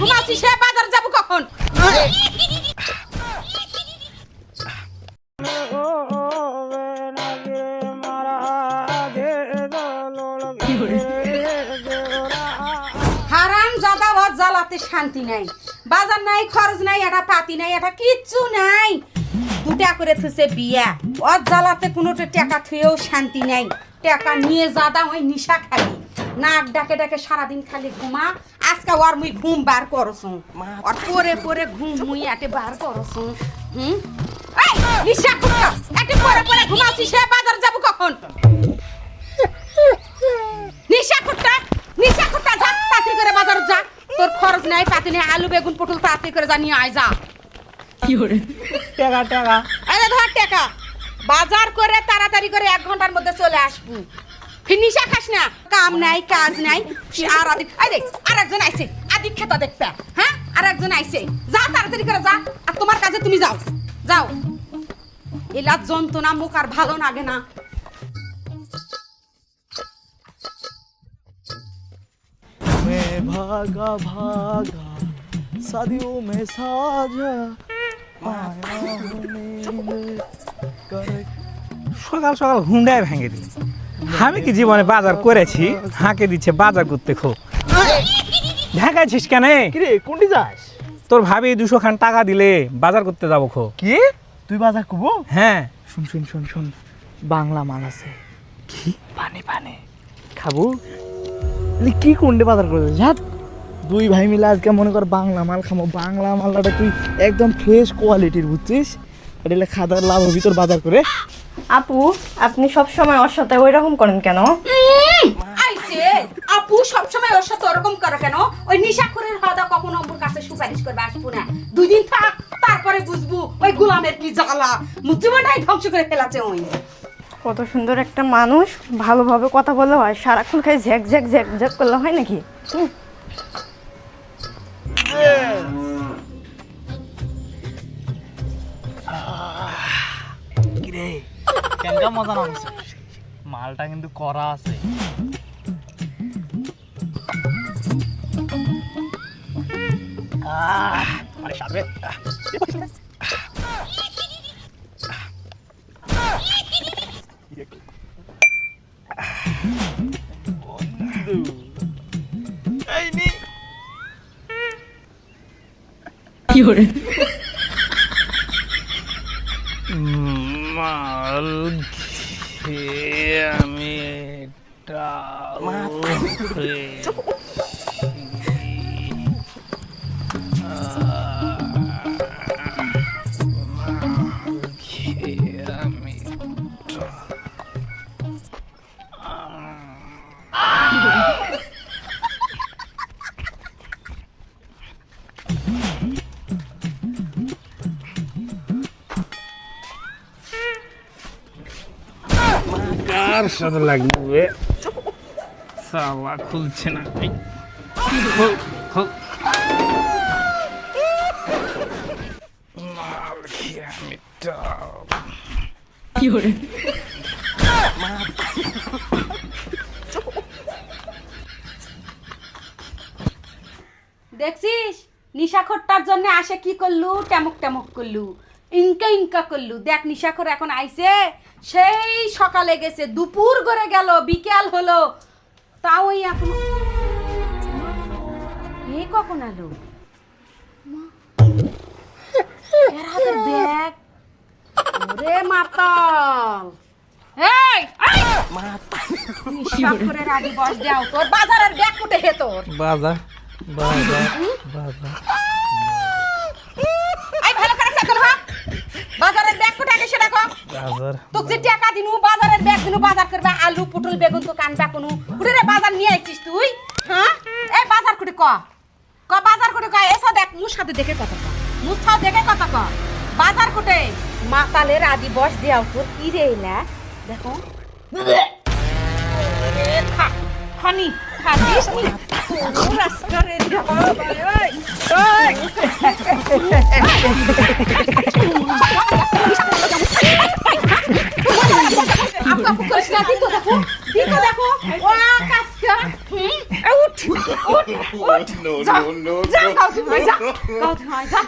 ঘুমাচ্ছি, সে বাজার যাবো কখন? হারাম জাদা ভাত জ্বালাতে শান্তি নাই, বাজার নাই, খরচ নাই, এটা পাতি নাই, এটা কিচ্ছু নাই। দুটা করে থুছে বিয়া, ওর জ্বালাতে কোনো টাকা থুয়েও শান্তি নাই। টাকা নিয়ে জাদা ওই নিশা খালি, নাক ডাকে ডাকে সারাদিন খালি ঘুমা। আজকে ওর মুই ঘুম বার করছ, ওর পরে পরে ঘুম মুই এটে বার করছ। এই নিশা কুত্তা, এটে পরে পরে ঘুমাচ্ছি, সে বাজার যাবো কখন? নিশা কুত্তা, নিশা কুত্তা, যা তাড়াতাড়ি করে বাজার যা। তোর খরচ নাই, পাতি নেই, আলু বেগুন পটল তাড়াতাড়ি করে জানিয়ে আয় যা। কি করে টাকা টাকা আরে ধর টাকা, বাজার করে তাড়াতাড়ি করে 1 ঘন্টার মধ্যে চলে আসবো। ফিনিশা খাস না, কাম নাই কাজ নাই। আর আদি আই দেখ আরেকজন আইছে, আদি খেতা দেখতে, হ্যাঁ আরেকজন আইছে, যা তাড়াতাড়ি করে যা। আর তোমার কাজে তুমি যাও, যাও। এলা যন্ত্রণা মুখ আর ভালো লাগে না। मैं भागा भागा शादियों में साजा आया সকাল সকাল হুন্ডায় ভেঙে দিল। আমি কি জীবনে বাজার করেছি? হাঁকে দিচ্ছে বাজার করতে। খো ঢাকাইছিস কেন? কিরে কোনটি যাস? তোর ভাবি 200 খান টাকা দিলে বাজার করতে যাবো। খো কি তুই বাজার করব? হ্যাঁ। শুন শুন শুন শুন, বাংলা মাল আছে। কি পানে পানে খাবো? কি কোনটি বাজার করে যাত? দুই ভাই মিলে আজকে মনে কর বাংলা মাল খাবো। বাংলা মালটা তুই একদম ফ্রেশ কোয়ালিটির, বুঝছিস? এটা খাদার লাভ হবি তোর বাজার করে। আপু, আপনি সব সময় ওর সাথে ওই রকম করেন কেন? আইছে আপু সবসময় ওর সাথে ওরকম করে কেন? ওই নিশাখোরের হাদা কখনো ওর কাছে সুপারিশ করবে আসবো না। 2 দিন থাক, তারপরে বুঝবো ওই গোলামের কি জ্বালা। মুজিবটাই ধ্বংস করে ফেলাছে ওই। কত সুন্দর একটা মানুষ, ভালোভাবে কথা বললে হয়, সারাক্ষণ খাই ঝ্যাক ঝ্যাক ঝ্যাক ঝ্যাক করলে হয় নাকি? কিরে কেনকা মজা না হচ্ছে? মালটা কিন্তু করা আছে। আরে সাথে কি করে? মাল খেয়ে আমি কার সাথে লাগবে? সালা খুলছে না। খোল খোল। মাল খেয়ে আমি কি করে? দেখছিস নিশাখোরটার জন্য আসে কি করলু? টেমক টেমক করলু, ইনকা ইনকা করলু। দেখ নিশাখোর এখন আইছে, সেই সকালে গেছে, দুপুর করে গেল, বিকেল হলো, তাও এখন এই কখন আলো? এর হাতের ব্যাগ। ওরে মাতাল, এই নিশাখোরের আগে বস দাও। তোর বাজারের ব্যাগ কোটে হে তোর? বাজার বাজার বাজার। আই ভালো করে চাকর হ, বাজারের ব্যাগ কোটে আগে সেটা কর। বাজার তোকে যে টাকা দিনু, বাজারের ব্যাগ দিনু, বাজার করবে আলু পটল বেগুন তো কানবা কোন উড়ে রে বাজার নিয়ে আইছিস তুই? হ্যাঁ এই বাজার কোটে ক ক বাজার কোটে ক। এসা দেখ মুর সাথে দেখে কথা ক, মুর সাথে দেখে কথা ক। বাজার কোটে মাতালের আদি বস দেও তোর কি রে না? দেখো হানি খাদিস নি রাস্তারে বাবা ওই ওই आपका कुछ ना देखो देखो देखो वाह कास्का उठ उठ उठ যা যা কাউকে হয় যা কাউকে হয় যা